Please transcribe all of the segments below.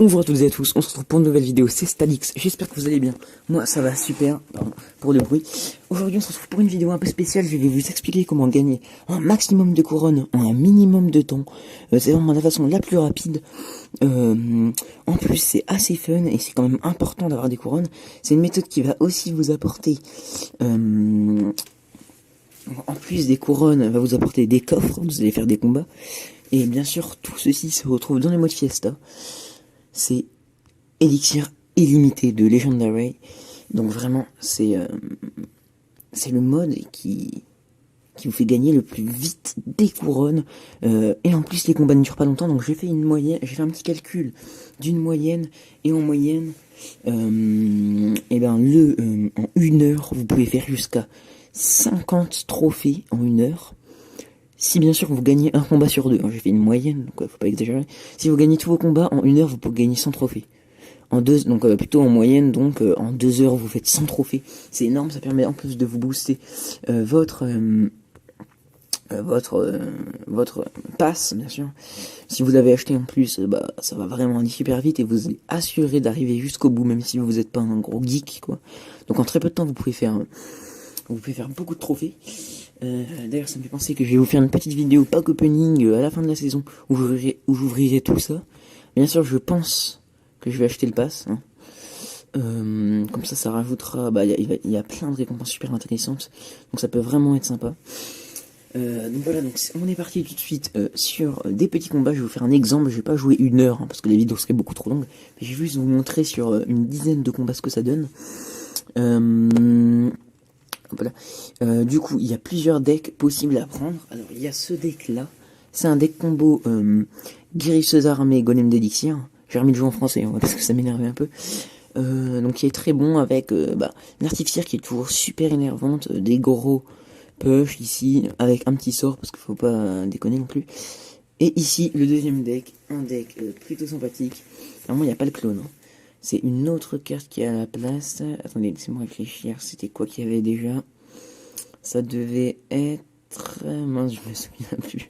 Bonjour à toutes et à tous, on se retrouve pour une nouvelle vidéo, c'est Stadix, j'espère que vous allez bien. Moi ça va super, pardon pour le bruit. Aujourd'hui on se retrouve pour une vidéo un peu spéciale, je vais vous expliquer comment gagner un maximum de couronnes en un minimum de temps. C'est vraiment la façon la plus rapide. En plus c'est assez fun et c'est quand même important d'avoir des couronnes. C'est une méthode qui va aussi vous apporter... en plus des couronnes, va vous apporter des coffres, vous allez faire des combats. Et bien sûr tout ceci se retrouve dans les modes Fiesta. C'est élixir illimité de Legendary. Donc vraiment, c'est le mode qui vous fait gagner le plus vite des couronnes. Et en plus, les combats ne durent pas longtemps. Donc j'ai fait une moyenne, j'ai fait un petit calcul d'une moyenne. Et en moyenne, et ben en 1 heure, vous pouvez faire jusqu'à 50 trophées en 1 heure. Si bien sûr vous gagnez un combat sur 2, j'ai fait une moyenne, donc faut pas exagérer. Si vous gagnez tous vos combats en 1 heure, vous pouvez gagner 100 trophées. Donc plutôt en moyenne, donc en 2 heures vous faites 100 trophées. C'est énorme, ça permet en plus de vous booster votre passe, bien sûr. Si vous l'avez acheté en plus, ça va vraiment aller super vite et vous êtes assuré d'arriver jusqu'au bout, même si vous n'êtes pas un gros geek, quoi. Donc en très peu de temps vous pouvez faire beaucoup de trophées. D'ailleurs ça me fait penser que je vais vous faire une petite vidéo pack opening à la fin de la saison où j'ouvrirai tout ça. Bien sûr je pense que je vais acheter le pass, hein. Comme ça rajoutera, il y a plein de récompenses super intéressantes, donc ça peut vraiment être sympa. Donc voilà, donc on est parti tout de suite sur des petits combats. Je vais vous faire un exemple, je vais pas jouer 1 heure hein, parce que les vidéos seraient beaucoup trop longues, mais je vais juste vous montrer sur une dizaine de combats ce que ça donne. Voilà. Du coup, il y a plusieurs decks possibles à prendre. Alors, il y a ce deck-là. C'est un deck combo guérisseuse armée, golem d'élixir. J'ai remis le jeu en français, hein, parce que ça m'énervait un peu. Donc, il est très bon avec l'artificière qui est toujours super énervante. Des gros push ici, avec un petit sort, parce qu'il faut pas déconner non plus. Et ici, le deuxième deck, un deck plutôt sympathique. Normalement, il n'y a pas le clone, hein. C'est une autre carte qui est à la place. Attendez, laissez-moi réfléchir. C'était quoi qu'il y avait déjà? Ça devait être... mince, je me souviens plus.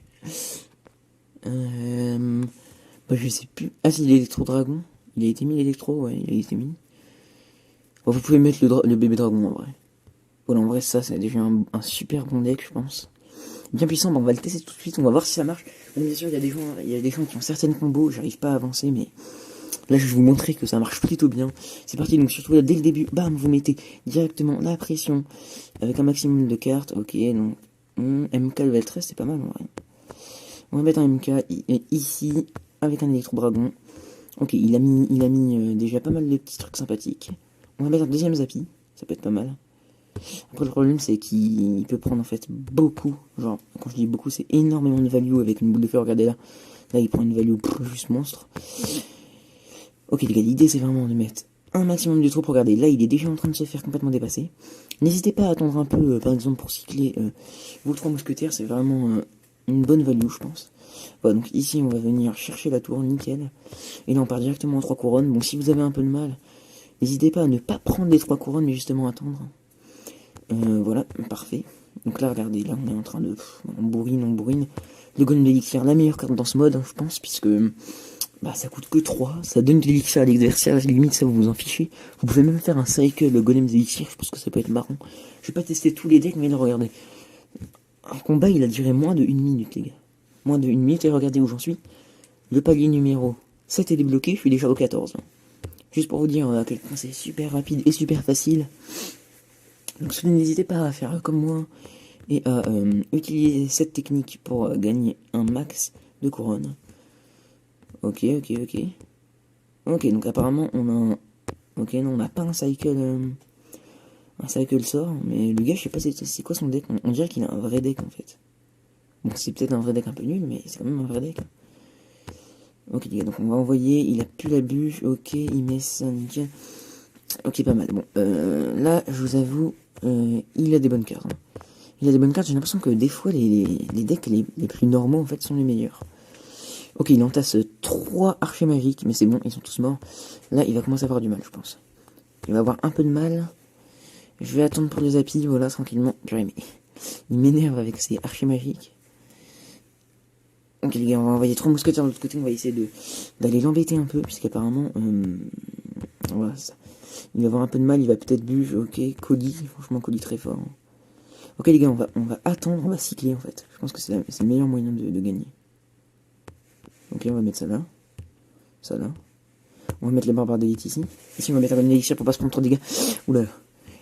Je sais plus. Ah si, l'électro-dragon. Il a été mis l'électro, ouais, il a été mis. Bon, vous pouvez mettre le bébé dragon en vrai. Voilà, en vrai, ça, c'est déjà un super bon deck, je pense. Bien puissant, on va le tester tout de suite, on va voir si ça marche. Bon, bien sûr, il y a des gens qui ont certaines combos, j'arrive pas à avancer, mais... Là, je vais vous montrer que ça marche plutôt bien. C'est parti, donc surtout là, dès le début, bam, vous mettez directement la pression avec un maximum de cartes. Ok, donc MK level 13, c'est pas mal en vrai. On va mettre un MK ici avec un électro-dragon. Ok, il a mis déjà pas mal de petits trucs sympathiques. On va mettre un deuxième Zappy, ça peut être pas mal. Après, le problème, c'est qu'il peut prendre en fait beaucoup. Genre, quand je dis beaucoup, c'est énormément de value avec une boule de feu. Regardez là. Là, il prend une value juste monstre. Ok les gars, l'idée c'est vraiment de mettre un maximum de troupes. Regardez, là il est déjà en train de se faire complètement dépasser. N'hésitez pas à attendre un peu, par exemple pour cycler vos 3 mousquetaires, c'est vraiment une bonne value je pense. Voilà, donc ici on va venir chercher la tour, nickel. Et là on part directement en 3 couronnes. Bon, si vous avez un peu de mal, n'hésitez pas à ne pas prendre les 3 couronnes, mais justement attendre. Voilà, parfait. Donc là regardez, là on est en train de... on bourrine. Le golem d'élixir, la meilleure carte dans ce mode, hein, je pense, puisque... ça coûte que 3, ça donne de l'élixir à l'adversaire, limite ça vous en fichez. Vous pouvez même faire un cycle, le golem d'élixir, je pense que ça peut être marrant. Je vais pas tester tous les decks, mais là regardez. Un combat il a duré moins de 1 minute les gars. Moins de 1 minute, et regardez où j'en suis. Le palier numéro 7 est débloqué, je suis déjà au 14. Juste pour vous dire à quel point c'est super rapide et super facile. Donc n'hésitez pas à faire comme moi et à utiliser cette technique pour gagner un max de couronnes. Ok, donc apparemment on a un... Ok, non, on n'a pas un cycle sort, mais le gars, je sais pas c'est quoi son deck, on dirait qu'il a un vrai deck en fait. Bon, c'est peut-être un vrai deck un peu nul, mais c'est quand même un vrai deck. Ok les gars, donc on va envoyer, il a plus la bûche, ok, il met ça, nickel. Ok, pas mal, bon, là, je vous avoue, il a des bonnes cartes. Hein. Il a des bonnes cartes, j'ai l'impression que des fois, les decks les plus normaux en fait sont les meilleurs. Ok, il entasse 3 archers magiques, mais c'est bon, ils sont tous morts. Là, il va commencer à avoir du mal, je pense. Il va avoir un peu de mal. Je vais attendre pour les Zappy, voilà, tranquillement. Purée, mais il m'énerve avec ces archers magiques. Ok les gars, on va envoyer 3 mousquetaires de l'autre côté, on va essayer d'aller l'embêter un peu, puisqu'apparemment, voilà, il va avoir un peu de mal, il va peut-être bûche, ok, Cody, franchement Cody très fort. Hein. Ok les gars, on va attendre, on va cycler en fait, je pense que c'est le meilleur moyen de gagner. Ok, on va mettre ça là, on va mettre les barbares d'élite ici, ici on va mettre un élixir pour pas se prendre trop de dégâts. Oula,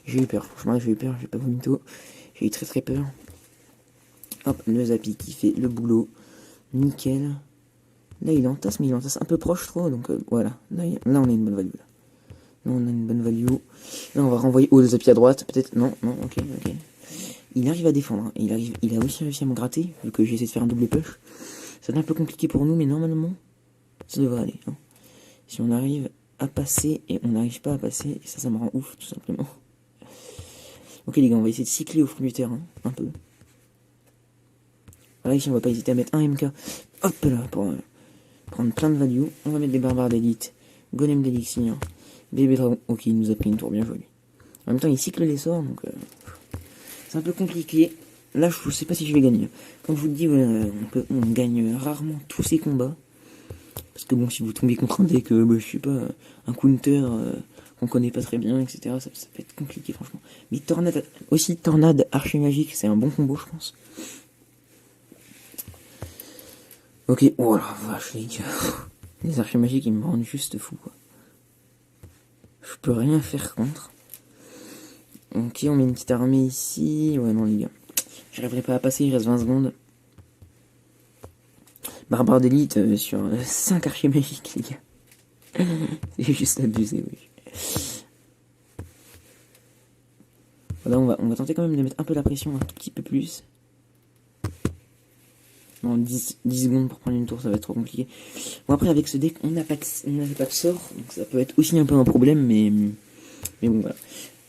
j'ai eu peur, franchement j'ai pas vomito, j'ai eu très peur. Hop, le Zappy qui fait le boulot. Nickel. Là, il entasse, mais il entasse un peu proche trop. Donc, voilà. Là, on a une bonne value. Là, on a une bonne value. Là, on va renvoyer le Zappy à droite. Peut-être. Non, ok. Il arrive à défendre. Hein. Il a aussi réussi à me gratter. Vu que j'ai essayé de faire un double push. C'est un peu compliqué pour nous, mais normalement, ça devrait aller. Hein. Si on arrive à passer et on n'arrive pas à passer, ça me rend ouf, tout simplement. Ok, les gars, on va essayer de cycler au fond du terrain. Un peu. Voilà, ici on va pas hésiter à mettre un MK. Hop là, pour prendre plein de value. On va mettre des barbares d'élite, golem d'élixir, bébé dragon. Ok, il nous a pris une tour bien jolie. En même temps, il cycle les sorts, donc c'est un peu compliqué. Là, je sais pas si je vais gagner. Comme je vous le dis, voilà, on gagne rarement tous ces combats. Parce que bon, si vous tombez contre un deck, je sais pas, un counter qu'on connaît pas très bien, etc., ça peut être compliqué, franchement. Mais tornade archer magique, c'est un bon combo, je pense. Ok, oh la vache les gars. Les archers magiques ils me rendent juste fou quoi. Je peux rien faire contre. Ok, on met une petite armée ici. Ouais non les gars. J'arriverai pas à passer, il reste 20 secondes. Barbare d'élite sur 5 archers magiques les gars. C'est juste abusé oui. Voilà, on va tenter quand même de mettre un peu la pression, un tout petit peu plus. Non, 10 secondes pour prendre une tour, ça va être trop compliqué. Bon, après, avec ce deck, on n'a pas de sort, donc ça peut être aussi un peu un problème, mais bon, voilà.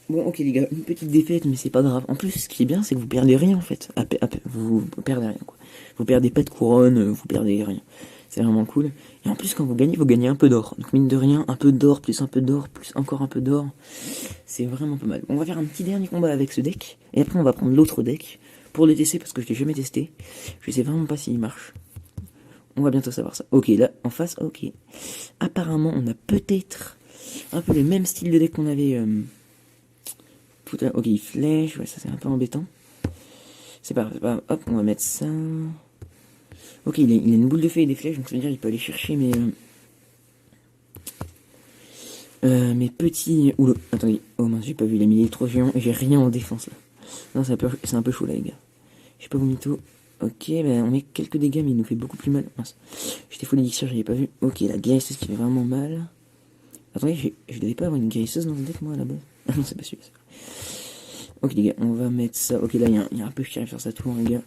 Bon, ok, les gars, une petite défaite, mais c'est pas grave. En plus, ce qui est bien, c'est que vous perdez rien, en fait. Vous perdez rien, quoi. Vous perdez pas de couronne, vous perdez rien. C'est vraiment cool. Et en plus, quand vous gagnez un peu d'or. Donc, mine de rien, un peu d'or, plus un peu d'or, plus encore un peu d'or. C'est vraiment pas mal. On va faire un petit dernier combat avec ce deck, et après, on va prendre l'autre deck. Pour le tester, parce que je l'ai jamais testé. Je sais vraiment pas s'il marche. On va bientôt savoir ça. Ok, là, en face, ok. Apparemment, on a peut-être un peu le même style de deck qu'on avait ok, il flèche, ouais, ça c'est un peu embêtant. C'est pas grave, hop, on va mettre ça. Ok, il a une boule de feu et des flèches, donc ça veut dire qu'il peut aller chercher mes petits... Oula, attendez, oh mince, j'ai pas vu, il a mis l'électro géant et j'ai rien en défense là. Non, c'est un peu chaud là les gars. J'ai pas vomito. Ok, ben on met quelques dégâts mais il nous fait beaucoup plus mal. Mince. J'étais full élixir, j'avais pas vu. Ok, la guérisseuse qui fait vraiment mal. Attendez, je devais pas avoir une guérisseuse dans le deck moi à la base. Ah non, c'est pas sûr. Ok les gars, on va mettre ça. Ok, là il y a un push qui arrive sur sa tour les gars.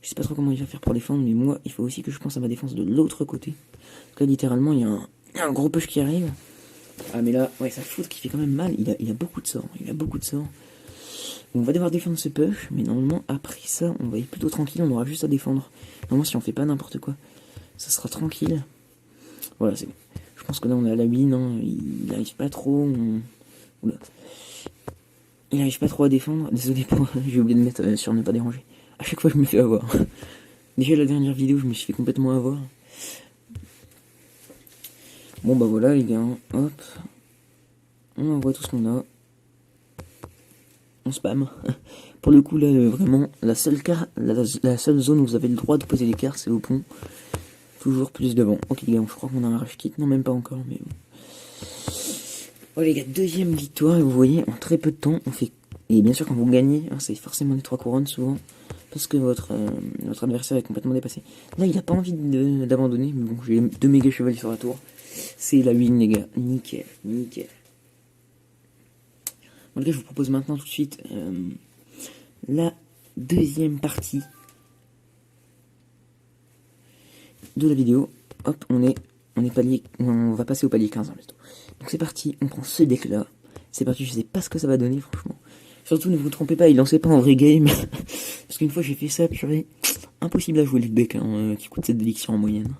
Je sais pas trop comment il va faire pour défendre, mais moi il faut aussi que je pense à ma défense de l'autre côté. Parce que là littéralement il y a un gros push qui arrive. Ah mais là, ouais, sa foudre qui fait quand même mal. Il a beaucoup de sorts. On va devoir défendre ce push, mais normalement après ça on va être plutôt tranquille, on aura juste à défendre. Normalement si on fait pas n'importe quoi, ça sera tranquille. Voilà, c'est bon. Je pense que là on est à la win, hein. Il arrive pas trop. Oula. Il arrive pas trop à défendre. Désolé pour. J'ai oublié de mettre sur ne pas déranger. À chaque fois je me fais avoir. Déjà la dernière vidéo je me suis fait complètement avoir. Bon bah voilà les gars, hop. On envoie tout ce qu'on a. On spam. Pour le coup là vraiment la seule zone où vous avez le droit de poser des cartes c'est au pont. Toujours plus devant. Ok les gars, je crois qu'on a un rush kit. Non même pas encore mais bon. Oh les gars, deuxième victoire et vous voyez en très peu de temps on fait. Et bien sûr quand vous gagnez, hein, c'est forcément les 3 couronnes souvent. Parce que votre adversaire est complètement dépassé. Là il a pas envie d'abandonner. Mais bon j'ai 2 méga chevaliers sur la tour. C'est la win les gars. Nickel. Bon les gars je vous propose maintenant tout de suite la deuxième partie de la vidéo. Hop, on va passer au palier 15 bientôt. Donc c'est parti, on prend ce deck là. C'est parti, je sais pas ce que ça va donner franchement. Surtout ne vous trompez pas, il lancez pas en vrai game. Parce qu'une fois j'ai fait ça, purée. Impossible à jouer le deck qui coûte 7 élixirs en moyenne.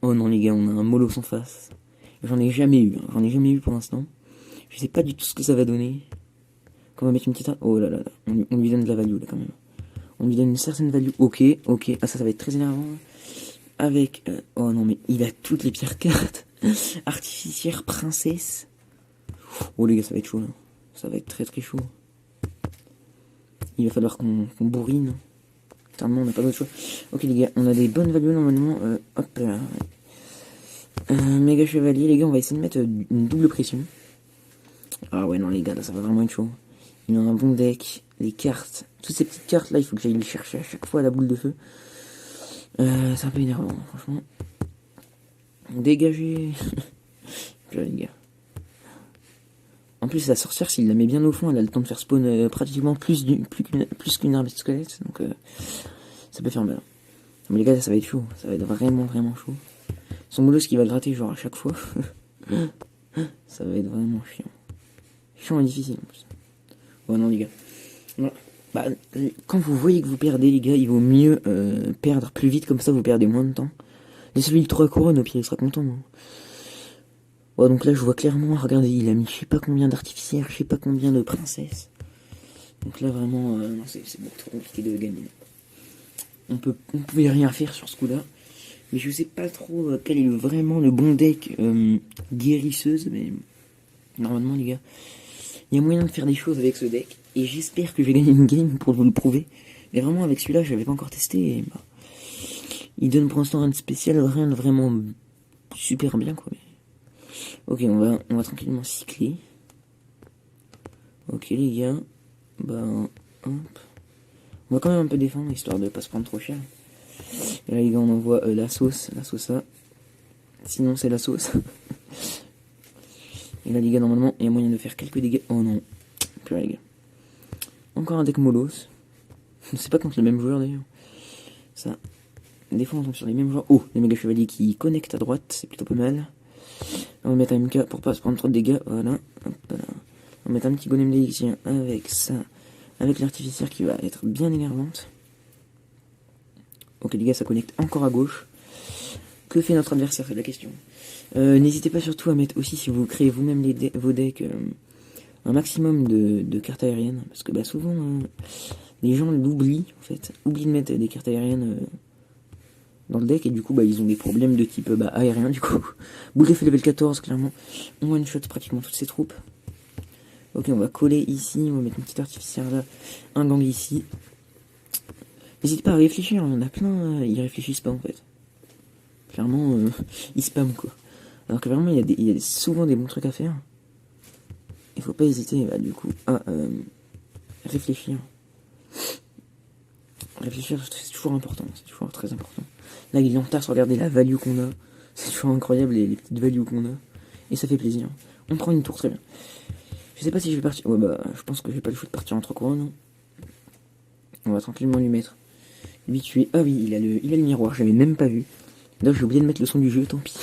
Oh non les gars, on a un Molos en face. J'en ai jamais eu pour l'instant. Je sais pas du tout ce que ça va donner. Quand on va mettre une petite... Oh là là, on lui donne de la value là quand même. On lui donne une certaine value. Ok. Ah ça va être très énervant. avec... oh non, mais il a toutes les pires cartes. Artificière, princesse. Oh les gars, ça va être chaud là. Ça va être très très chaud. Il va falloir qu'on bourrine. Clairement, on n'a pas d'autre choix. Ok les gars, on a des bonnes values normalement. Hop là. Méga chevalier, les gars, on va essayer de mettre une double pression. Ah ouais, non les gars, là ça va vraiment être chaud. Il a un bon deck. Les cartes, toutes ces petites cartes là, il faut que j'aille les chercher à chaque fois à la boule de feu. C'est un peu énervant, franchement. Dégagez. Puis les gars. En plus, la sorcière, s'il la met bien au fond, elle a le temps de faire spawn pratiquement plus qu'une arme de squelette. Donc, ça peut faire mal. Mais les gars, ça va être chaud. Ça va être vraiment, vraiment chaud. Son boulot, ce qu'il va gratter, genre à chaque fois. Ça va être vraiment chiant. Chiant et difficile en plus. Ouais, non, les gars. Non. Bah, quand vous voyez que vous perdez, les gars, il vaut mieux perdre plus vite, comme ça vous perdez moins de temps. Laissez-lui le 3 couronnes, au pire, il sera content. Hein. Ouais, donc là, je vois clairement, regardez, il a mis je sais pas combien d'artificières, je sais pas combien de princesses. Donc là, vraiment, non, c'est beaucoup trop compliqué de gagner. On pouvait rien faire sur ce coup-là. Mais je sais pas trop quel est vraiment le bon deck guérisseuse, mais normalement, les gars, il y a moyen de faire des choses avec ce deck. Et j'espère que je vais gagner une game pour vous le prouver. Mais vraiment, avec celui-là, je l'avais pas encore testé. Et, bah, il donne pour l'instant rien de spécial, rien de vraiment super bien, quoi. Mais... ok, on va tranquillement cycler. Ok, les gars. Bah, hop. On va quand même un peu défendre, histoire de pas se prendre trop cher. Et là, les gars, on envoie la sauce ça. Sinon, c'est la sauce. Et là, les gars, normalement, il y a moyen de faire quelques dégâts. Oh non. Plus les gars. Encore un deck molos. C'est pas contre le même joueur d'ailleurs. Ça. Des fois on tombe sur les mêmes joueurs. Oh, les méga chevaliers qui connectent à droite, c'est plutôt pas mal. On va mettre un MK pour pas se prendre trop de dégâts. Voilà. Hop là. On va mettre un petit golem d'élixir avec ça. Avec l'artificière qui va être bien énervante. Ok les gars, ça connecte encore à gauche. Que fait notre adversaire, c'est la question. N'hésitez pas surtout à mettre aussi, si vous créez vous-même vos decks, un maximum de cartes aériennes. Parce que bah, souvent, les gens l'oublient, en fait. Oublient de mettre des cartes aériennes dans le deck. Et du coup, bah, ils ont des problèmes de type aérien, du coup. Boule d'effet level 14, clairement. On one-shot pratiquement toutes ces troupes. Ok, on va coller ici. On va mettre une petite artificière là. Un gang ici. N'hésitez pas à réfléchir. Il y en a plein, ils réfléchissent pas, en fait. Clairement, ils spamment, quoi. Alors que vraiment, il y a souvent des bons trucs à faire. Il faut pas hésiter, bah, du coup, à réfléchir. Réfléchir, c'est toujours important, c'est toujours très important. Là, il est en retard, regardez la value qu'on a. C'est toujours incroyable, les petites values qu'on a. Et ça fait plaisir. On prend une tour, très bien. Je sais pas si je vais partir... ouais, bah, je pense que j'ai pas le choix de partir en 3 couronnes. On va tranquillement lui mettre. Lui tuer. Ah oui, il a le miroir, j'avais même pas vu. Là, j'ai oublié de mettre le son du jeu, tant pis.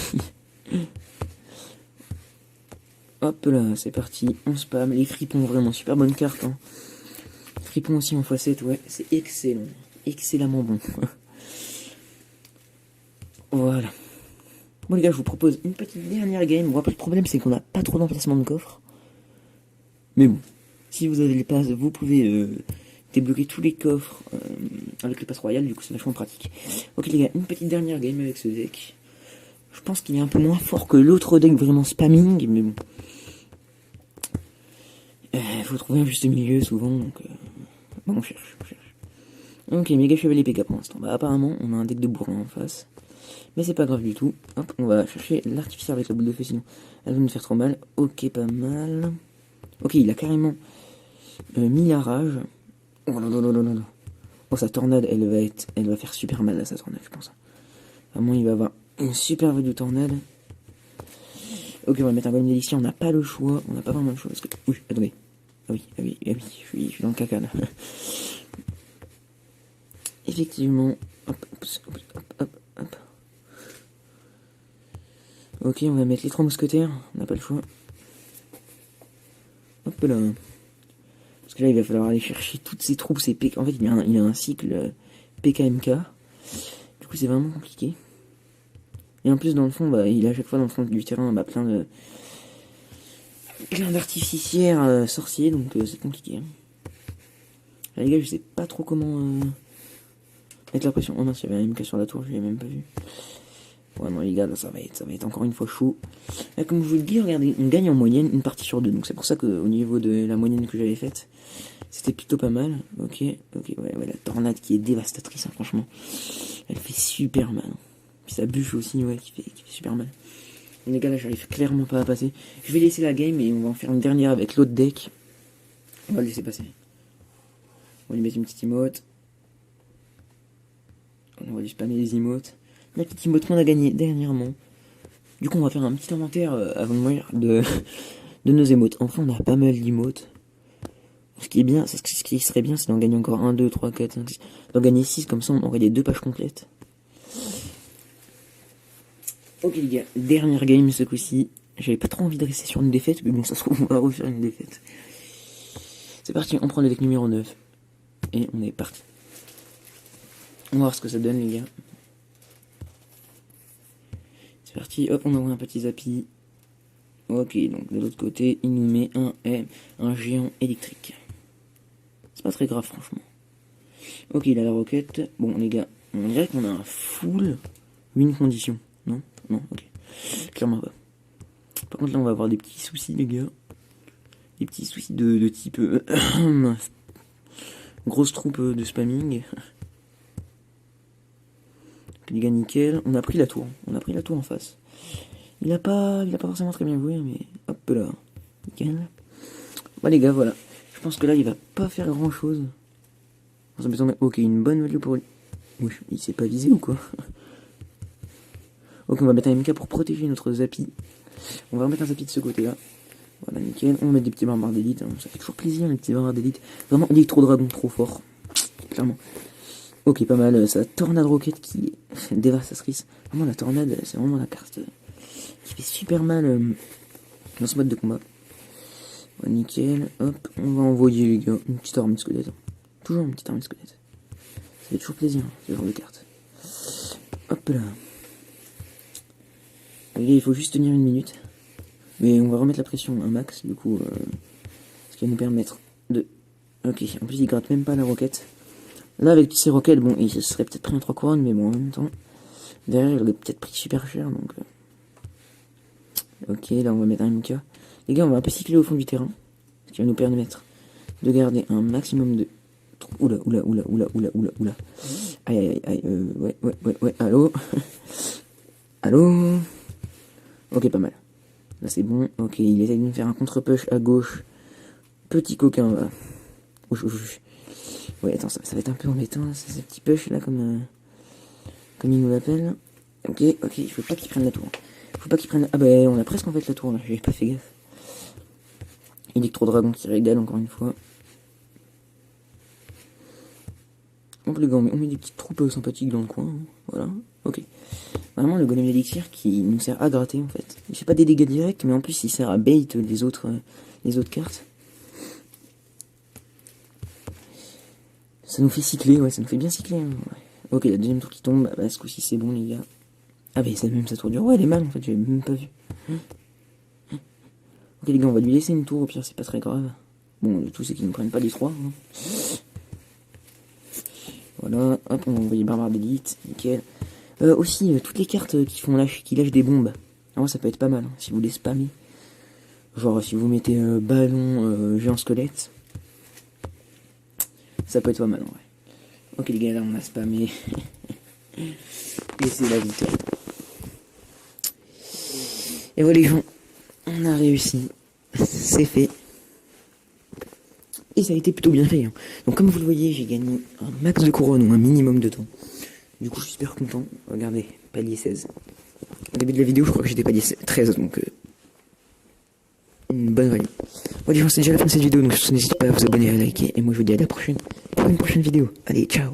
Hop là, c'est parti, on spam. Les fripons, vraiment super bonne carte. Hein. Fripons aussi en x7, ouais, c'est excellent. Excellemment bon. Voilà. Bon les gars, je vous propose une petite dernière game. Bon après le problème c'est qu'on n'a pas trop d'emplacement de coffre. Mais bon, si vous avez les passes, vous pouvez débloquer tous les coffres avec le pass royal, du coup c'est vachement pratique. Ok les gars, une petite dernière game avec ce deck. Je pense qu'il est un peu moins fort que l'autre deck vraiment spamming, mais bon. Faut trouver un juste milieu souvent, donc bon, on cherche. Ok, méga chevalier PK pour l'instant. Bah apparemment, on a un deck de bourrin en face. Mais c'est pas grave du tout. Hop, on va chercher l'artificière avec la boule de feu, sinon elle va nous faire trop mal. Ok, pas mal. Ok, il a carrément mis la rage. Oh là là là là là. Oh, sa tornade, elle va faire super mal à sa tornade, je pense. Vraiment, il va avoir une super value tornade. Ok, on va mettre un golem d'élixir, on n'a pas le choix. On n'a pas vraiment le choix parce que... oui, attendez. Ah oui, je suis dans le caca là. Effectivement. Hop. Ok, on va mettre les 3 mousquetaires. On n'a pas le choix. Hop là. Parce que là, il va falloir aller chercher toutes ces troupes, ces PK. En fait, il a un cycle PKMK. Du coup, c'est vraiment compliqué. Et en plus, dans le fond, bah, il a à chaque fois dans le fond du terrain plein d'artificières sorciers, donc c'est compliqué. Là, les gars, je sais pas trop comment Mettre la pression. Oh mince, il y avait un MK sur la tour, je l'ai même pas vu. Ouais, non, les gars, là, ça va être encore une fois chaud. Là, comme je vous le dis, regardez, on gagne en moyenne une partie sur deux. Donc, c'est pour ça qu'au niveau de la moyenne que j'avais faite, c'était plutôt pas mal. Ok, ouais, la tornade qui est dévastatrice, hein, franchement. Elle fait super mal. Puis sa bûche aussi, ouais, qui fait super mal. Les gars, là, j'arrive clairement pas à passer. Je vais laisser la game et on va en faire une dernière avec l'autre deck. On va le laisser passer. On va lui mettre une petite emote. On va lui spammer les emotes. La petite emote qu'on a gagnée dernièrement. Du coup, on va faire un petit inventaire avant de mourir de nos emotes. Enfin, on a pas mal d'emotes. Ce qui est bien, ce qui serait bien, c'est d'en gagner encore 1, 2, 3, 4, 5, 6. D'en gagner 6, comme ça, on aurait les 2 pages complètes. Ok, les gars, dernière game ce coup-ci. J'avais pas trop envie de rester sur une défaite, mais bon, ça se trouve, on va refaire une défaite. C'est parti, on prend le deck numéro 9. Et on est parti. On va voir ce que ça donne, les gars. C'est parti, hop, on envoie un petit zappy. Ok, donc de l'autre côté, il nous met un géant électrique. C'est pas très grave, franchement. Ok, il a la roquette. Bon, les gars, on dirait qu'on a un full win condition. Non, ok. Clairement pas. Par contre, là, on va avoir des petits soucis, les gars. Des petits soucis de type... grosse troupe de spamming. Les gars, nickel. On a pris la tour. En face. Il a pas forcément très bien joué, mais hop là. Nickel. Bah les gars, voilà. Je pense que là, il va pas faire grand chose. Ok, une bonne value pour lui. Oui, il s'est pas visé ou quoi? Ok, on va mettre un MK pour protéger notre Zappy. On va remettre un Zappy de ce côté-là. Voilà, nickel. On va mettre des petits barbares d'élite. Hein. Ça fait toujours plaisir, les petits barbares d'élite. Vraiment, électro-dragon, trop fort. Clairement. Ok, pas mal. Ça, tornade roquette qui est dévastatrice. Vraiment, la tornade, c'est vraiment la carte qui fait super mal dans ce mode de combat. Voilà, nickel. Hop, on va envoyer, les gars, une petite arme de squelette. Toujours une petite arme de squelette. Ça fait toujours plaisir, ce genre de carte. Hop là. Les gars, il faut juste tenir une minute. Mais on va remettre la pression un max, du coup. Ce qui va nous permettre de... Ok, en plus il gratte même pas la roquette. Là, avec toutes ces roquettes, bon, il se serait peut-être pris un 3 couronnes, mais bon, en même temps... Derrière, il aurait peut-être pris super cher, donc... Ok, là, on va mettre un MK. Les gars, on va un peu cycler au fond du terrain. Ce qui va nous permettre de garder un maximum de... Oula. Aïe. Ouais, allô. Allô. Ok, pas mal. Là, c'est bon. Ok, il essaie de nous faire un contre-push à gauche. Petit coquin, là. Ouais, attends, ça va être un peu embêtant, ces petits push, là, comme il nous l'appelle. Ok, il faut pas qu'il prenne la tour. Ah bah, on a presque en fait la tour, là. J'avais pas fait gaffe. Électro-dragon qui régale, encore une fois. Donc les gars, on met des petites troupes sympathiques dans le coin, hein. Voilà, ok. Vraiment le golem d'élixir qui nous sert à gratter en fait. Il fait pas des dégâts directs, mais en plus il sert à bait les autres cartes. Ça nous fait cycler, ouais, ça nous fait bien cycler. Hein, ouais. Ok, la deuxième tour qui tombe, bah, ce coup-ci c'est bon les gars. Ah bah c'est même sa tour du roi, elle est mal en fait, j'avais même pas vu. Ok les gars, on va lui laisser une tour, au pire c'est pas très grave. Bon, le tout c'est qu'ils ne prennent pas les 3. Hein. Voilà, hop, on va envoyer barbare d'élite, nickel. Aussi, toutes les cartes qui lâchent des bombes. Alors ça peut être pas mal, hein, si vous les spammez. Genre si vous mettez ballon, géant squelette. Ça peut être pas mal en vrai. Ok les gars, là on a spammé. Et c'est la victoire. Et voilà les gens, on a réussi. C'est fait. Et ça a été plutôt bien fait. Hein. Donc comme vous le voyez, j'ai gagné un max de couronne ou un minimum de temps. Du coup je suis super content. Regardez, palier 16. Au début de la vidéo je crois que j'étais palier 13, donc une bonne value. Bon les gens, c'est déjà la fin de cette vidéo, donc n'hésitez pas à vous abonner et à liker. Et moi je vous dis à la prochaine pour une prochaine vidéo. Allez, ciao.